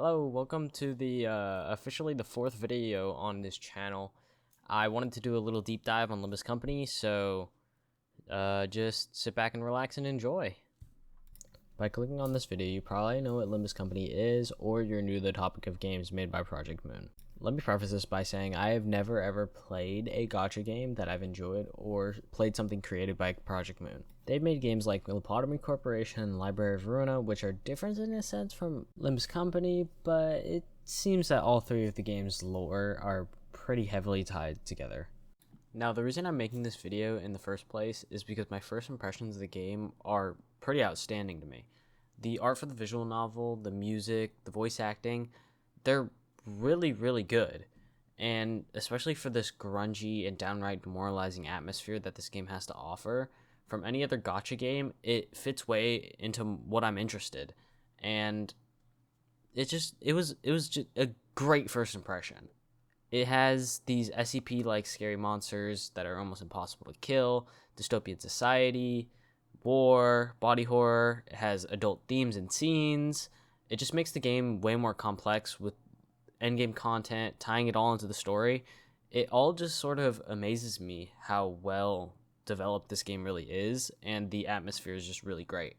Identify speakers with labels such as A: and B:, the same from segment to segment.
A: Hello, welcome to the officially the fourth video on this channel. I wanted to do a little deep dive on Limbus Company, so just sit back and relax and enjoy. By clicking on this video, you probably know what Limbus Company is, or you're new to the topic of games made by Project Moon. Let me preface this by saying I have never ever played a gacha game that I've enjoyed or played something created by Project Moon. They've made games like Lobotomy Corporation and Library of Ruina, which are different in a sense from Limbus Company, but it seems that all three of the game's lore are pretty heavily tied together. Now, the reason I'm making this video in the first place is because my first impressions of the game are pretty outstanding to me. The art for the visual novel, the music, the voice acting, they're really good. And especially for this grungy and downright demoralizing atmosphere that this game has to offer, from any other gacha game, it fits way into what I'm interested. And it was just a great first impression. It has these SCP-like scary monsters that are almost impossible to kill, dystopian society, war, body horror. It has adult themes and scenes. It just makes the game way more complex with endgame content, tying it all into the story. It all just sort of amazes me how well developed this game really is, and the atmosphere is just really great.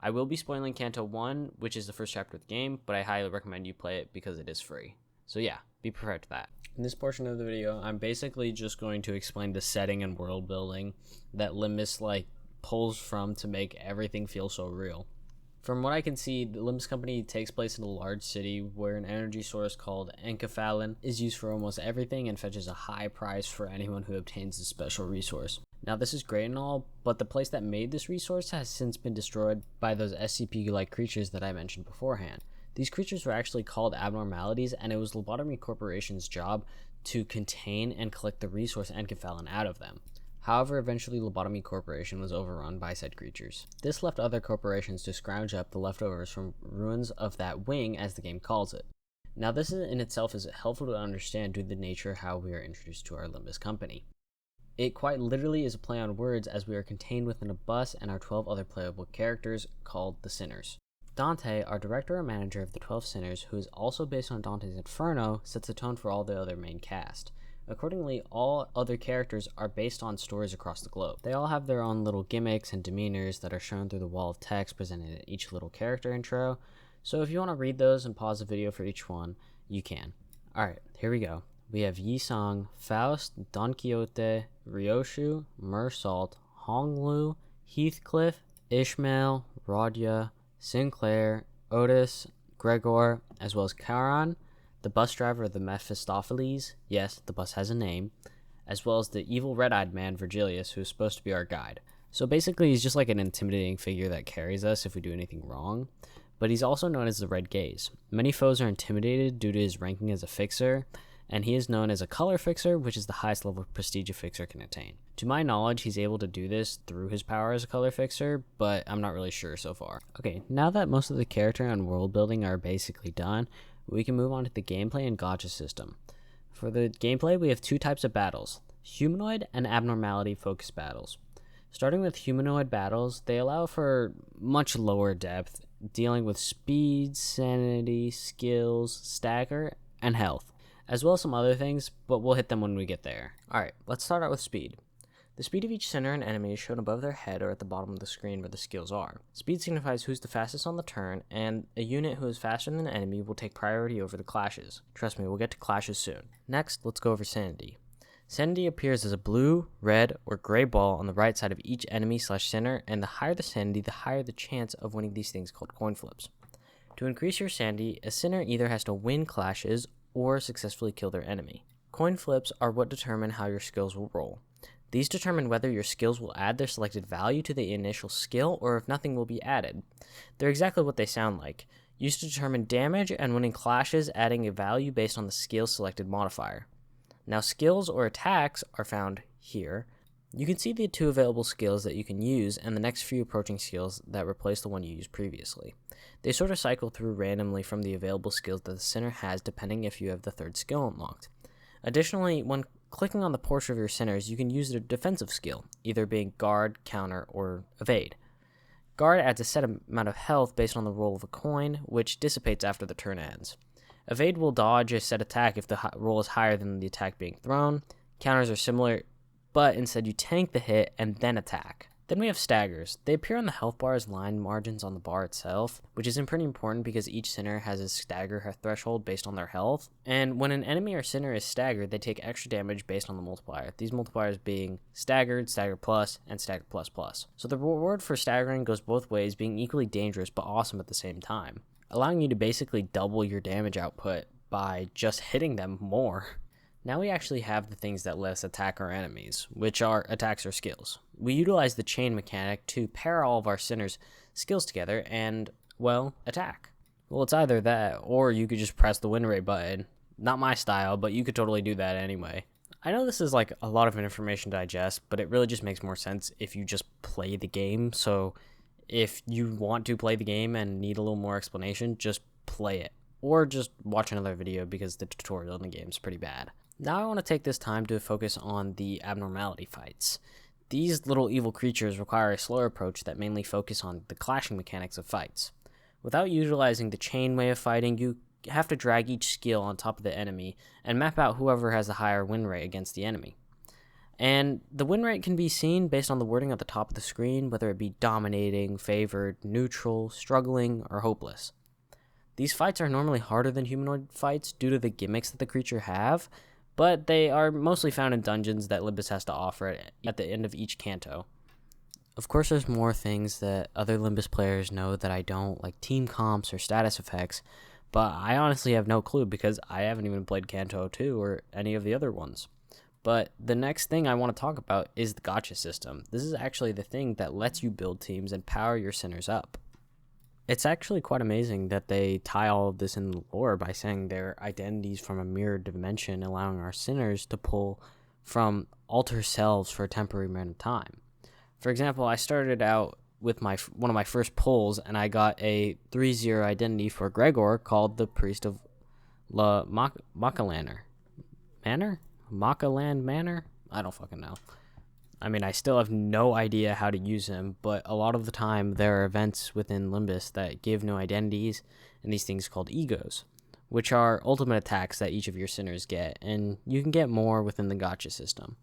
A: I will be spoiling Canto 1, which is the first chapter of the game, but I highly recommend you play it because it is free. So yeah, be prepared for that. In this portion of the video, I'm basically just going to explain the setting and world building that Limbus pulls from to make everything feel so real. From what I can see, the Limbus Company takes place in a large city where an energy source called enkephalin is used for almost everything and fetches a high price for anyone who obtains this special resource. Now, this is great and all, but the place that made this resource has since been destroyed by those SCP-like creatures that I mentioned beforehand. These creatures were actually called abnormalities, and it was Lobotomy Corporation's job to contain and collect the resource enkephalin out of them. However, eventually Lobotomy Corporation was overrun by said creatures. This left other corporations to scrounge up the leftovers from ruins of that wing, as the game calls it. Now, this in itself is helpful to understand due to the nature of how we are introduced to our Limbus Company. It quite literally is a play on words, as we are contained within a bus and our 12 other playable characters called the Sinners. Dante, our director and manager of the 12 Sinners, who is also based on Dante's Inferno, sets the tone for all the other main cast. Accordingly, all other characters are based on stories across the globe. They all have their own little gimmicks and demeanors that are shown through the wall of text presented in each little character intro, so if you want to read those and pause the video for each one, you can. Alright, here we go. We have Yi Sang, Faust, Don Quixote, Ryoshu, Mersalt, Honglu, Heathcliff, Ishmael, Rodya, Sinclair, Otis, Gregor, as well as Charon, the bus driver of the Mephistopheles, yes, the bus has a name, as well as the evil red-eyed man Virgilius, who is supposed to be our guide. So basically, he's just like an intimidating figure that carries us if we do anything wrong, but he's also known as the Red Gaze. Many foes are intimidated due to his ranking as a fixer, and he is known as a color fixer, which is the highest level of prestige a fixer can attain. To my knowledge, he's able to do this through his power as a color fixer, but I'm not really sure so far. Okay, now that most of the character and world building are basically done, we can move on to the gameplay and gacha system. For the gameplay, we have two types of battles: humanoid and abnormality focused battles. Starting with humanoid battles, they allow for much lower depth, dealing with speed, sanity, skills, stagger, and health, as well as some other things, but we'll hit them when we get there. Alright, let's start out with speed. The speed of each sinner and enemy is shown above their head or at the bottom of the screen where the skills are. Speed signifies who's the fastest on the turn, and a unit who is faster than an enemy will take priority over the clashes. Trust me, we'll get to clashes soon. Next, let's go over sanity. Sanity appears as a blue, red, or gray ball on the right side of each enemy/sinner, and the higher the sanity, the higher the chance of winning these things called coin flips. To increase your sanity, a sinner either has to win clashes or successfully kill their enemy. Coin flips are what determine how your skills will roll. These determine whether your skills will add their selected value to the initial skill or if nothing will be added. They're exactly what they sound like, used to determine damage and winning clashes, adding a value based on the skill's selected modifier. Now, skills or attacks are found here. You can see the two available skills that you can use and the next few approaching skills that replace the one you used previously. They sort of cycle through randomly from the available skills that the sinner has, depending if you have the third skill unlocked. Additionally, when clicking on the portrait of your sinners, you can use their defensive skill, either being guard, counter, or evade. Guard adds a set amount of health based on the roll of a coin, which dissipates after the turn ends. Evade will dodge a set attack if the roll is higher than the attack being thrown. Counters are similar, but instead you tank the hit and then attack. Then we have staggers. They appear on the health bar as line margins on the bar itself, which is pretty important because each sinner has a stagger threshold based on their health. And when an enemy or sinner is staggered, they take extra damage based on the multiplier. These multipliers being staggered, stagger plus, and stagger plus plus. So the reward for staggering goes both ways, being equally dangerous but awesome at the same time, allowing you to basically double your damage output by just hitting them more. Now we actually have the things that let us attack our enemies, which are attacks or skills. We utilize the chain mechanic to pair all of our sinners' skills together and, well, attack. Well, it's either that, or you could just press the win rate button. Not my style, but you could totally do that anyway. I know this is like a lot of information to digest, but it really just makes more sense if you just play the game. So if you want to play the game and need a little more explanation, just play it. Or just watch another video because the tutorial in the game is pretty bad. Now I want to take this time to focus on the abnormality fights. These little evil creatures require a slower approach that mainly focus on the clashing mechanics of fights. Without utilizing the chain way of fighting, you have to drag each skill on top of the enemy and map out whoever has the higher win rate against the enemy. And the win rate can be seen based on the wording at the top of the screen, whether it be dominating, favored, neutral, struggling, or hopeless. These fights are normally harder than humanoid fights due to the gimmicks that the creature have, but they are mostly found in dungeons that Limbus has to offer at the end of each Canto. Of course, there's more things that other Limbus players know that I don't, like team comps or status effects, but I honestly have no clue because I haven't even played Canto 2 or any of the other ones. But the next thing I want to talk about is the gacha system. This is actually the thing that lets you build teams and power your sinners up. It's actually quite amazing that they tie all of this in the lore by saying their identities from a mirrored dimension, allowing our sinners to pull from alter selves for a temporary amount of time. For example, I started out with one of my first pulls, and I got a 3-0 identity for Gregor called the Priest of La Macalander. Macaland Manor? I don't fucking know. I mean, I still have no idea how to use him, but a lot of the time there are events within Limbus that give new identities, and these things called egos, which are ultimate attacks that each of your sinners get, and you can get more within the gacha system.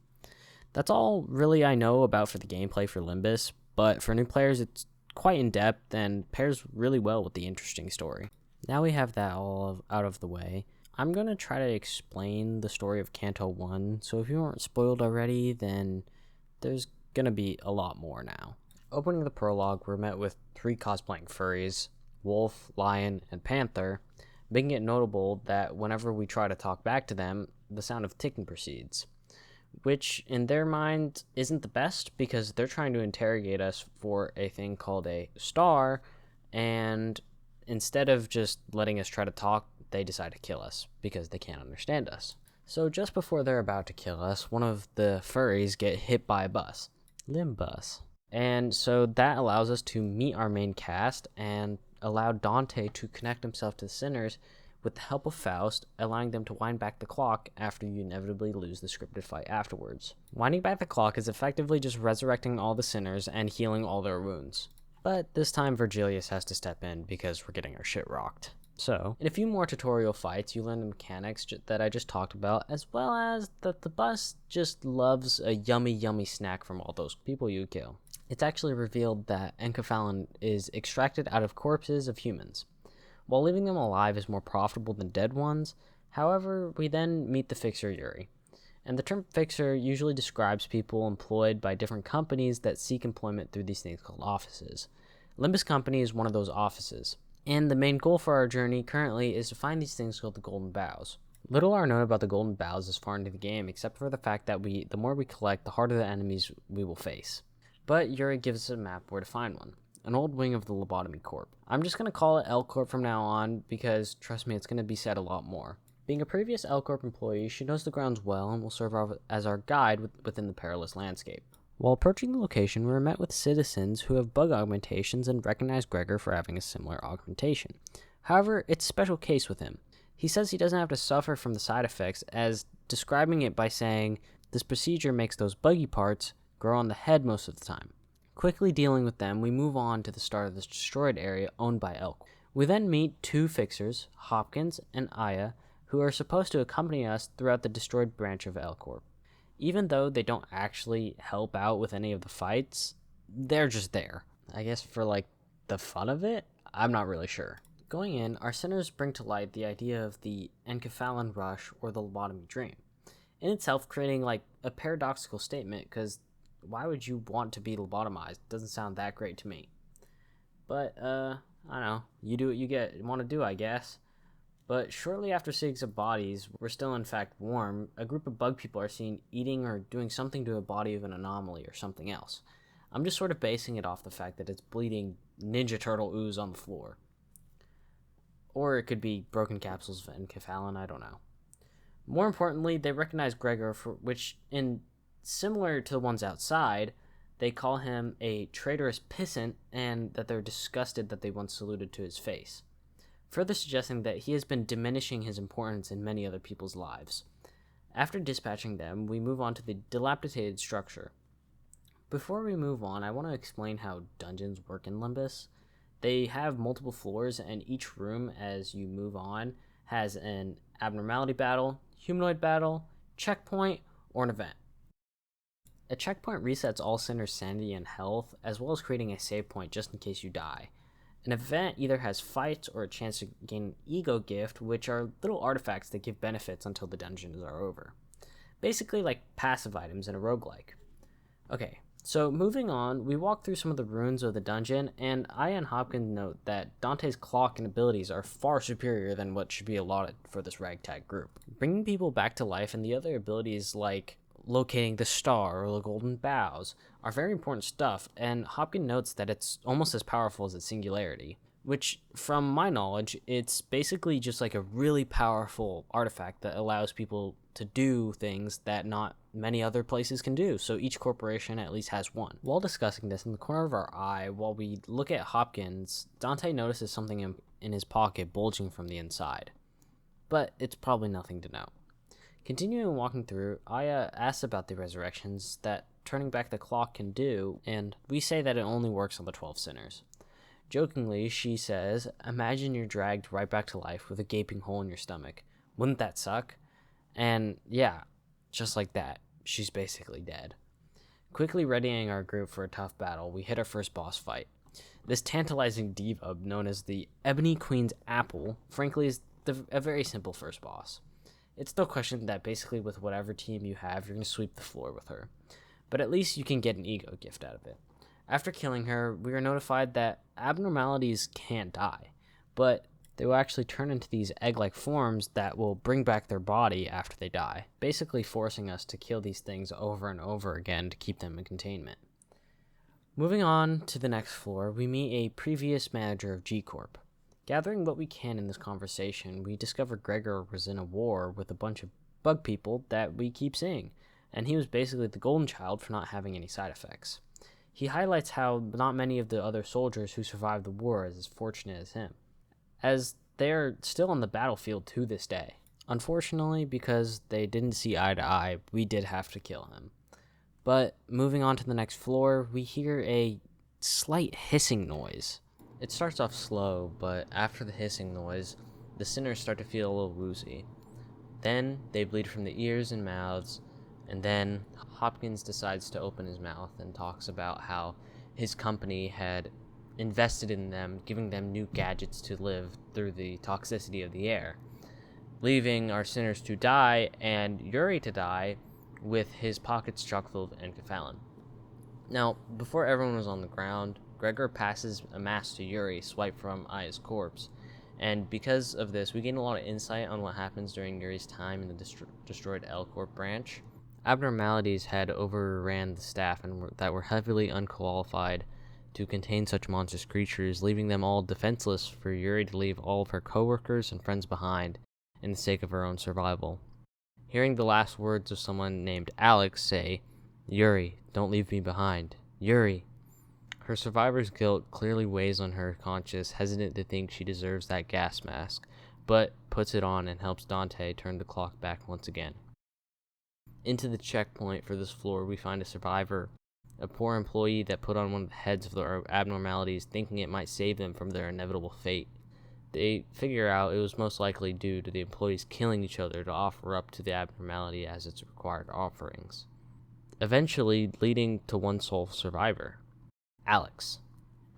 A: That's all really I know about for the gameplay for Limbus, but for new players it's quite in-depth and pairs really well with the interesting story. Now we have that all out of the way, I'm going to try to explain the story of Canto 1, so if you weren't spoiled already, then there's gonna be a lot more now. Opening the prologue, we're met with 3 cosplaying furries, Wolf, Lion, and Panther, making it notable that whenever we try to talk back to them, the sound of ticking proceeds, which in their mind isn't the best because they're trying to interrogate us for a thing called a star, and instead of just letting us try to talk, they decide to kill us because they can't understand us. So just before they're about to kill us, one of the furries get hit by a bus. Limbus. And so that allows us to meet our main cast and allow Dante to connect himself to the sinners with the help of Faust, allowing them to wind back the clock after you inevitably lose the scripted fight afterwards. Winding back the clock is effectively just resurrecting all the sinners and healing all their wounds. But this time Virgilius has to step in because we're getting our shit rocked. So, in a few more tutorial fights, you learn the mechanics that I just talked about, as well as that the bus just loves a yummy snack from all those people you kill. It's actually revealed that enkephalin is extracted out of corpses of humans. While leaving them alive is more profitable than dead ones, however, we then meet the fixer Yuri. And the term fixer usually describes people employed by different companies that seek employment through these things called offices. Limbus Company is one of those offices. And the main goal for our journey currently is to find these things called the Golden Boughs. Little are known about the Golden Boughs this far into the game, except for the fact that the more we collect, the harder the enemies we will face. But Yuri gives us a map where to find one. An old wing of the Lobotomy Corp. I'm just going to call it L Corp from now on, because trust me, it's going to be said a lot more. Being a previous L Corp employee, she knows the grounds well and will serve as our guide within the perilous landscape. While approaching the location, we were met with citizens who have bug augmentations and recognize Gregor for having a similar augmentation. However, it's a special case with him. He says he doesn't have to suffer from the side effects, as describing it by saying, this procedure makes those buggy parts grow on the head most of the time. Quickly dealing with them, we move on to the start of this destroyed area owned by Elk. We then meet two fixers, Hopkins and Aya, who are supposed to accompany us throughout the destroyed branch of Elcorp. Even though they don't actually help out with any of the fights, they're just there. I guess for like the fun of it? I'm not really sure. Going in, our sinners bring to light the idea of the encephalon rush or the lobotomy dream. In itself, creating like a paradoxical statement, because why would you want to be lobotomized? Doesn't sound that great to me. But, I don't know. You do what you want to do, I guess. But shortly after seeing some bodies were still in fact warm, a group of bug people are seen eating or doing something to a body of an anomaly or something else. I'm just sort of basing it off the fact that it's bleeding Ninja Turtle ooze on the floor. Or it could be broken capsules of encephalon, I don't know. More importantly, they recognize Gregor, for which, in similar to the ones outside, they call him a traitorous pissant and that they're disgusted that they once saluted to his face, further suggesting that he has been diminishing his importance in many other people's lives. After dispatching them, we move on to the dilapidated structure. Before we move on, I want to explain how dungeons work in Limbus. They have multiple floors, and each room, as you move on, has an abnormality battle, humanoid battle, checkpoint, or an event. A checkpoint resets all sinners' sanity and health, as well as creating a save point just in case you die. An event either has fights or a chance to gain an ego gift, which are little artifacts that give benefits until the dungeons are over. Basically like passive items in a roguelike. Okay, so moving on, we walk through some of the ruins of the dungeon, and I and Hopkins note that Dante's clock and abilities are far superior than what should be allotted for this ragtag group. Bringing people back to life and the other abilities like locating the star or the golden boughs are very important stuff, and Hopkins notes that it's almost as powerful as its singularity, which, from my knowledge, it's basically just like a really powerful artifact that allows people to do things that not many other places can do, so each corporation at least has one. While discussing this, in the corner of our eye, while we look at Hopkins, Dante notices something in his pocket bulging from the inside. But it's probably nothing to note. Continuing walking through, Aya asks about the resurrections that turning back the clock can do, and we say that it only works on the 12 sinners. Jokingly, she says, imagine you're dragged right back to life with a gaping hole in your stomach. Wouldn't that suck? And yeah, just like that, she's basically dead. Quickly readying our group for a tough battle, we hit our first boss fight. This tantalizing diva, known as the Ebony Queen's Apple, frankly is a very simple first boss. It's no question that basically with whatever team you have, you're going to sweep the floor with her. But at least you can get an ego gift out of it. After killing her, we are notified that abnormalities can't die, but they will actually turn into these egg-like forms that will bring back their body after they die, basically forcing us to kill these things over and over again to keep them in containment. Moving on to the next floor, we meet a previous manager of G-Corp. Gathering what we can in this conversation, we discover Gregor was in a war with a bunch of bug people that we keep seeing, and he was basically the golden child for not having any side effects. He highlights how not many of the other soldiers who survived the war are as fortunate as him, as they are still on the battlefield to this day. Unfortunately, because they didn't see eye to eye, we did have to kill him. But moving on to the next floor, we hear a slight hissing noise. It starts off slow, but after the hissing noise, the sinners start to feel a little woozy. Then they bleed from the ears and mouths, and then Hopkins decides to open his mouth and talks about how his company had invested in them, giving them new gadgets to live through the toxicity of the air, leaving our sinners to die and Yuri to die with his pockets chock full of encephalon. Now, before everyone was on the ground, Gregor passes a mask to Yuri, swiped from Aya's corpse, and because of this, we gain a lot of insight on what happens during Yuri's time in the destroyed L-Corp branch. Abnormalities had overran the staff and that were heavily unqualified to contain such monstrous creatures, leaving them all defenseless for Yuri to leave all of her coworkers and friends behind in the sake of her own survival. Hearing the last words of someone named Alex say, "Yuri, don't leave me behind. Yuri." Her survivor's guilt clearly weighs on her conscience, hesitant to think she deserves that gas mask, but puts it on and helps Dante turn the clock back once again. Into the checkpoint for this floor, we find a survivor a poor employee that put on one of the heads of their abnormalities thinking it might save them from their inevitable fate. They figure out it was most likely due to the employees killing each other to offer up to the abnormality as its required offerings, eventually leading to one sole survivor, Alex.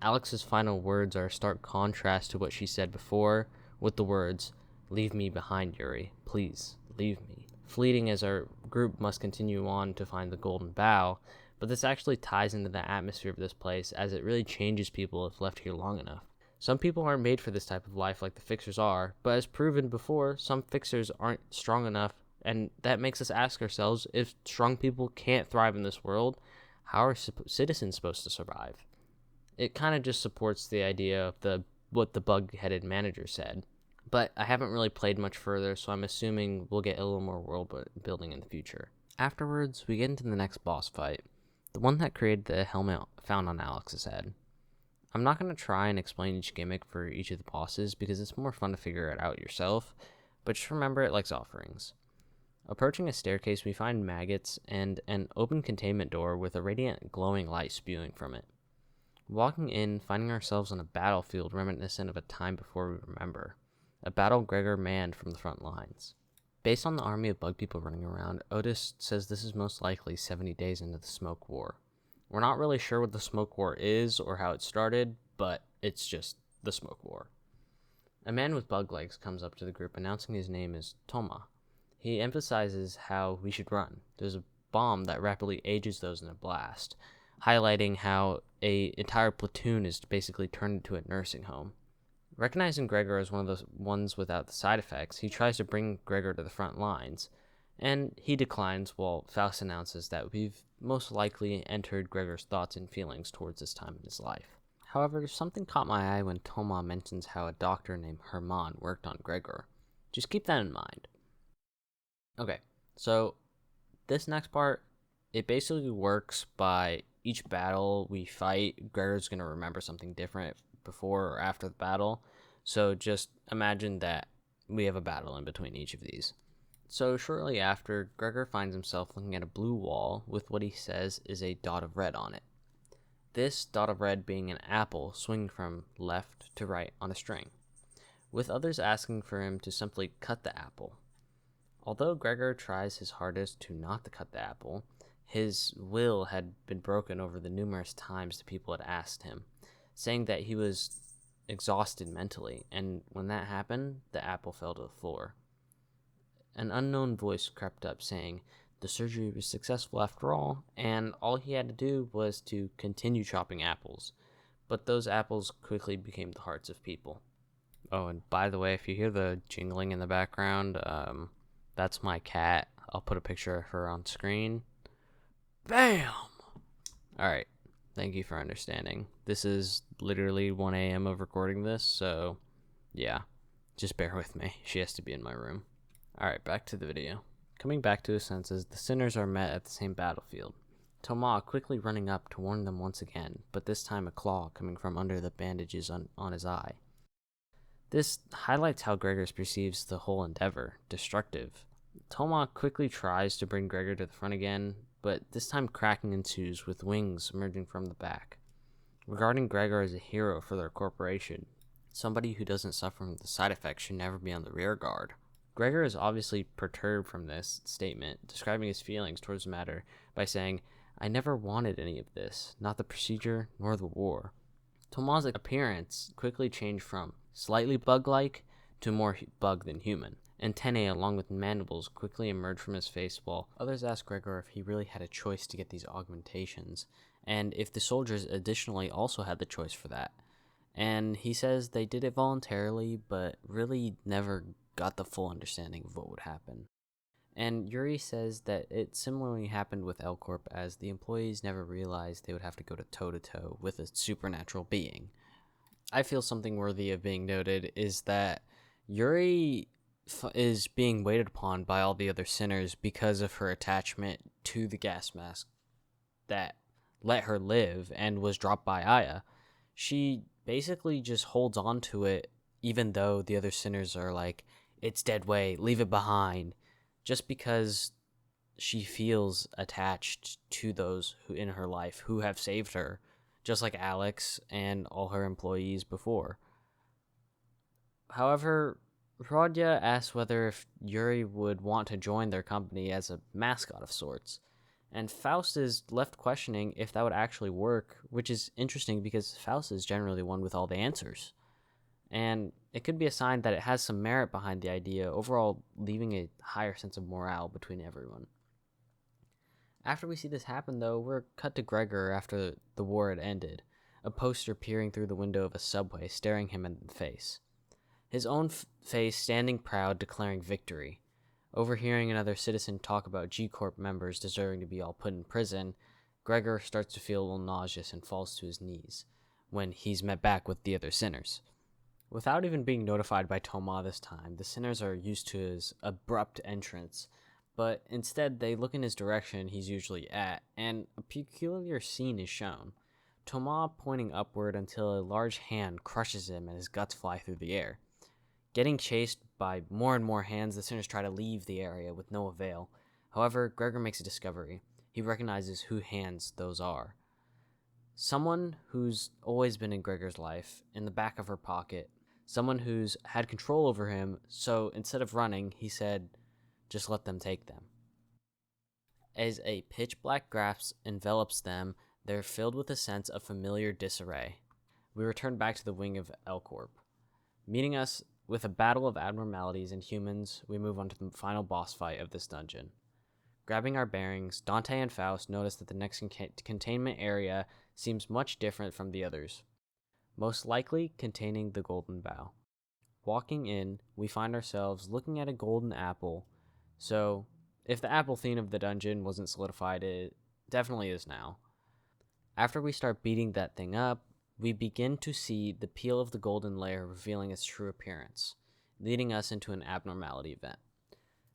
A: Alex's final words are a stark contrast to what she said before, with the words, "Leave me behind, Yuri. Please, leave me." Fleeting as our group must continue on to find the Golden Bough, but this actually ties into the atmosphere of this place as it really changes people if left here long enough. Some people aren't made for this type of life like the Fixers are, but as proven before, some Fixers aren't strong enough, and that makes us ask ourselves, if strong people can't thrive in this world, how are citizens supposed to survive? It kind of just supports the idea of what the bug-headed manager said. But I haven't really played much further, so I'm assuming we'll get a little more world building in the future. Afterwards, we get into the next boss fight, the one that created the helmet found on Alex's head. I'm not going to try and explain each gimmick for each of the bosses because it's more fun to figure it out yourself, but just remember it likes offerings. Approaching a staircase, we find maggots and an open containment door with a radiant glowing light spewing from it. Walking in, finding ourselves on a battlefield reminiscent of a time before we remember. A battle Gregor manned from the front lines. Based on the army of bug people running around, Otis says this is most likely 70 days into the Smoke War. We're not really sure what the Smoke War is or how it started, but it's just the Smoke War. A man with bug legs comes up to the group announcing his name is Toma. He emphasizes how we should run. There's a bomb that rapidly ages those in a blast, highlighting how an entire platoon is basically turned into a nursing home. Recognizing Gregor as one of the ones without the side effects, he tries to bring Gregor to the front lines, and he declines while Faust announces that we've most likely entered Gregor's thoughts and feelings towards this time in his life. However, something caught my eye when Toma mentions how a doctor named Herman worked on Gregor. Just keep that in mind. Okay, so this next part, it basically works by each battle we fight, Gregor's going to remember something different before or after the battle. So just imagine that we have a battle in between each of these. So shortly after, Gregor finds himself looking at a blue wall with what he says is a dot of red on it. This dot of red being an apple swinging from left to right on a string, with others asking for him to simply cut the apple. Although Gregor tries his hardest to not to cut the apple, his will had been broken over the numerous times the people had asked him, saying that he was exhausted mentally, and when that happened, the apple fell to the floor. An unknown voice crept up saying the surgery was successful after all, and all he had to do was to continue chopping apples, but those apples quickly became the hearts of people. Oh, and by the way, if you hear the jingling in the background, that's my cat. I'll put a picture of her on screen. Bam! Alright, thank you for understanding. This is literally 1 a.m. of recording this, so yeah, just bear with me. She has to be in my room. Alright, back to the video. Coming back to his senses, the sinners are met at the same battlefield. Toma quickly running up to warn them once again, but this time a claw coming from under the bandages on his eye. This highlights how Gregor perceives the whole endeavor, destructive. Toma quickly tries to bring Gregor to the front again, but this time cracking ensues with wings emerging from the back. Regarding Gregor as a hero for their corporation, somebody who doesn't suffer from the side effects should never be on the rear guard. Gregor is obviously perturbed from this statement, describing his feelings towards the matter by saying, "I never wanted any of this, not the procedure nor the war." Toma's appearance quickly changed from slightly bug-like to more bug than human. Antennae along with mandibles quickly emerged from his face while others asked Gregor if he really had a choice to get these augmentations, and if the soldiers additionally also had the choice for that. And he says they did it voluntarily, but really never got the full understanding of what would happen. And Yuri says that it similarly happened with L Corp, as the employees never realized they would have to go to toe-to-toe with a supernatural being. I feel something worthy of being noted is that Yuri is being waited upon by all the other sinners because of her attachment to the gas mask that let her live and was dropped by Aya. She basically just holds on to it even though the other sinners are like, "It's dead weight, leave it behind," just because she feels attached to those who in her life who have saved her, just like Alex and all her employees before. However, Rodya asks whether if Yuri would want to join their company as a mascot of sorts, and Faust is left questioning if that would actually work, which is interesting because Faust is generally the one with all the answers. And it could be a sign that it has some merit behind the idea, overall leaving a higher sense of morale between everyone. After we see this happen, though, we're cut to Gregor after the war had ended, a poster peering through the window of a subway staring him in the face. His own face standing proud, declaring victory. Overhearing another citizen talk about G Corp members deserving to be all put in prison, Gregor starts to feel a little nauseous and falls to his knees, when he's met back with the other sinners. Without even being notified by Thomas this time, the sinners are used to his abrupt entrance, but instead they look in his direction he's usually at, and a peculiar scene is shown. Thomas pointing upward until a large hand crushes him and his guts fly through the air. Getting chased by more and more hands, the sinners try to leave the area with no avail. However, Gregor makes a discovery. He recognizes who hands those are. Someone who's always been in Gregor's life, in the back of her pocket. Someone who's had control over him, so instead of running, he said, just let them take them. As a pitch black grasp envelops them, they're filled with a sense of familiar disarray. We return back to the wing of L Corp. Meeting us with a battle of abnormalities and humans, we move on to the final boss fight of this dungeon. Grabbing our bearings, Dante and Faust notice that the next containment area seems much different from the others, most likely containing the Golden Bough. Walking in, we find ourselves looking at a golden apple, so if the apple theme of the dungeon wasn't solidified, it definitely is now. After we start beating that thing up, we begin to see the peel of the golden layer revealing its true appearance, leading us into an abnormality event.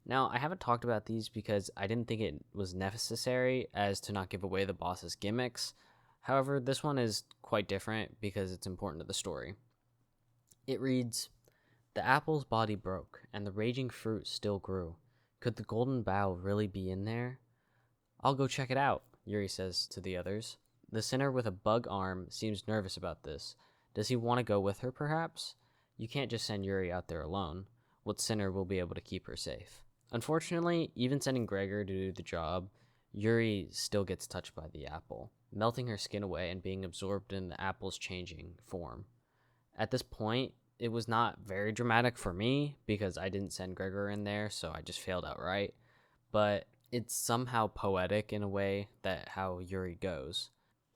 A: Now, I haven't talked about these because I didn't think it was necessary as to not give away the boss's gimmicks. However, this one is quite different because it's important to the story. It reads, "The apple's body broke, and the raging fruit still grew. Could the golden bough really be in there? I'll go check it out," Yuri says to the others. The sinner with a bug arm seems nervous about this. Does he want to go with her, perhaps? You can't just send Yuri out there alone. What sinner will be able to keep her safe? Unfortunately, even sending Gregor to do the job, Yuri still gets touched by the apple, melting her skin away and being absorbed in the apple's changing form. At this point, it was not very dramatic for me because I didn't send Gregor in there, so I just failed outright. But it's somehow poetic in a way that how Yuri goes.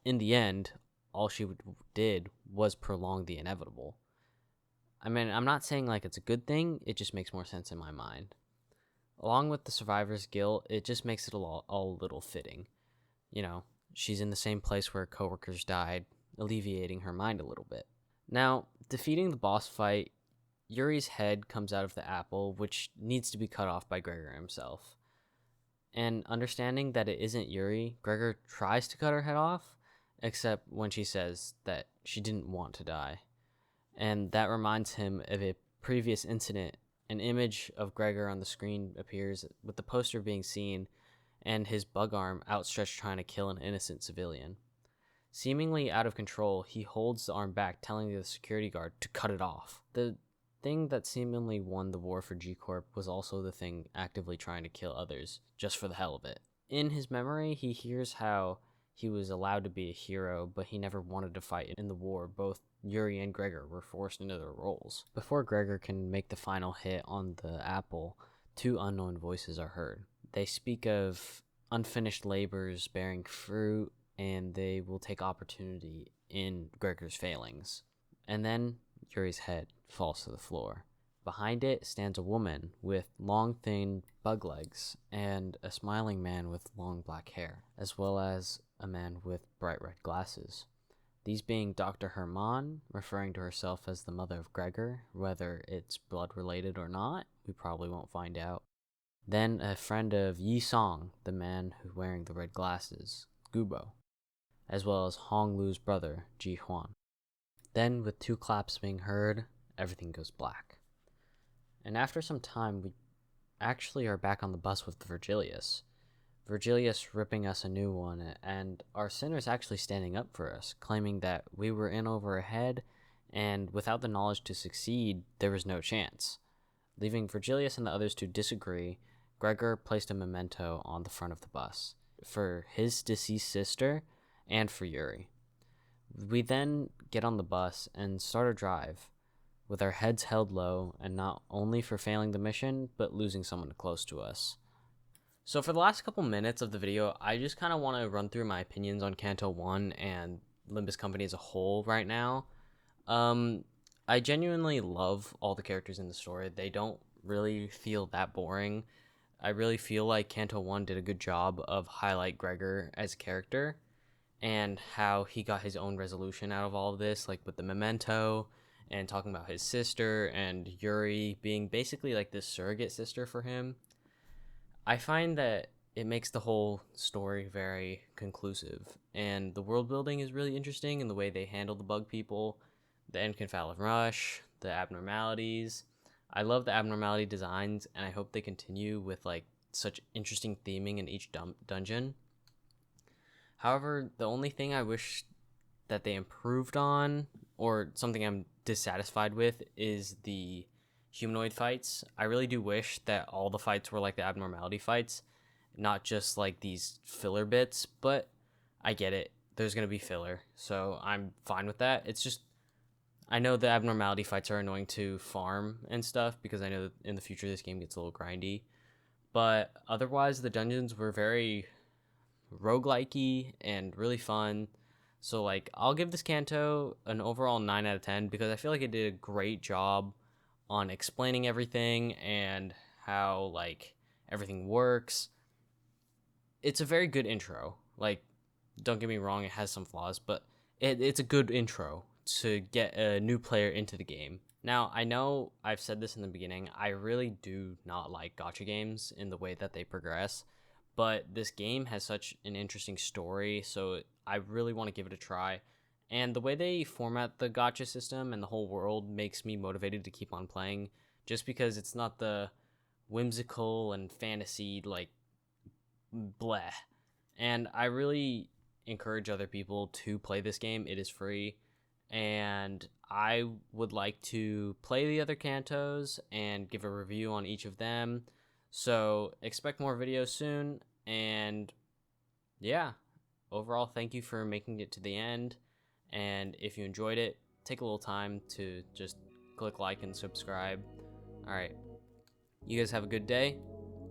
A: In the end, all she did was prolong the inevitable. I mean, I'm not saying like it's a good thing, it just makes more sense in my mind. Along with the survivor's guilt, it just makes it all a little fitting. You know, she's in the same place where her coworkers died, alleviating her mind a little bit. Now, defeating the boss fight, Yuri's head comes out of the apple, which needs to be cut off by Gregor himself. And understanding that it isn't Yuri, Gregor tries to cut her head off, except when she says that she didn't want to die. And that reminds him of a previous incident. An image of Gregor on the screen appears with the poster being seen and his bug arm outstretched trying to kill an innocent civilian. Seemingly out of control, he holds the arm back, telling the security guard to cut it off. The thing that seemingly won the war for G-Corp was also the thing actively trying to kill others, just for the hell of it. In his memory, he hears how he was allowed to be a hero, but he never wanted to fight in the war. Both Yuri and Gregor were forced into their roles. Before Gregor can make the final hit on the apple, two unknown voices are heard. They speak of unfinished labors bearing fruit, and they will take opportunity in Gregor's failings. And then Yuri's head falls to the floor. Behind it stands a woman with long, thin bug legs and a smiling man with long black hair, as well as a man with bright red glasses. These being Dr. Herman, referring to herself as the mother of Gregor. Whether it's blood related or not, we probably won't find out. Then a friend of Yi Song, the man who's wearing the red glasses, Gubo, as well as Hong Lu's brother, Ji Huan. Then, with two claps being heard, everything goes black. And after some time, we actually are back on the bus with Virgilius. Virgilius ripping us a new one, and our sinners actually standing up for us, claiming that we were in over ahead, and without the knowledge to succeed, there was no chance. Leaving Virgilius and the others to disagree, Gregor placed a memento on the front of the bus for his deceased sister and for Yuri. We then get on the bus and start our drive, with our heads held low, and not only for failing the mission, but losing someone close to us. So for the last couple minutes of the video, I just kind of want to run through my opinions on Canto 1 and Limbus Company as a whole right now. I genuinely love all the characters in the story. They don't really feel that boring. I really feel like Canto 1 did a good job of highlight Gregor as a character and how he got his own resolution out of all of this, like with the memento and talking about his sister and Yuri being basically like this surrogate sister for him. I find that it makes the whole story very conclusive, and the world building is really interesting in the way they handle the bug people, the Enconfallen Rush, the abnormalities. I love the abnormality designs, and I hope they continue with like such interesting theming in each dungeon. However, the only thing I wish that they improved on, or something I'm dissatisfied with, is the humanoid fights. I really do wish that all the fights were like the abnormality fights, not just like these filler bits, but I get it. There's going to be filler, so I'm fine with that. It's just, I know the abnormality fights are annoying to farm and stuff, because I know that in the future this game gets a little grindy, but otherwise the dungeons were very roguelike-y and really fun. So like, I'll give this Canto an overall 9 out of 10, because I feel like it did a great job on explaining everything and how like everything works. It's a very good intro. Like, don't get me wrong, it has some flaws, but it's a good intro to get a new player into the game. Now, I know I've said this in the beginning, I really do not like gacha games in the way that they progress, but this game has such an interesting story, so I really want to give it a try. And the way they format the gacha system and the whole world makes me motivated to keep on playing, just because it's not the whimsical and fantasy, like, bleh. And I really encourage other people to play this game. It is free. And I would like to play the other Cantos and give a review on each of them. So expect more videos soon. And yeah, overall, thank you for making it to the end. And if you enjoyed it, take a little time to just click like and subscribe. All right. You guys have a good day.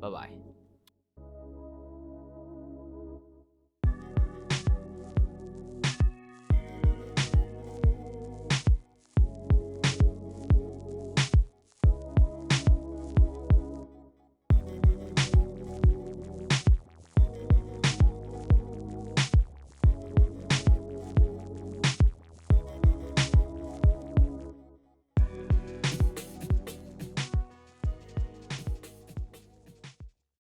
A: Bye-bye.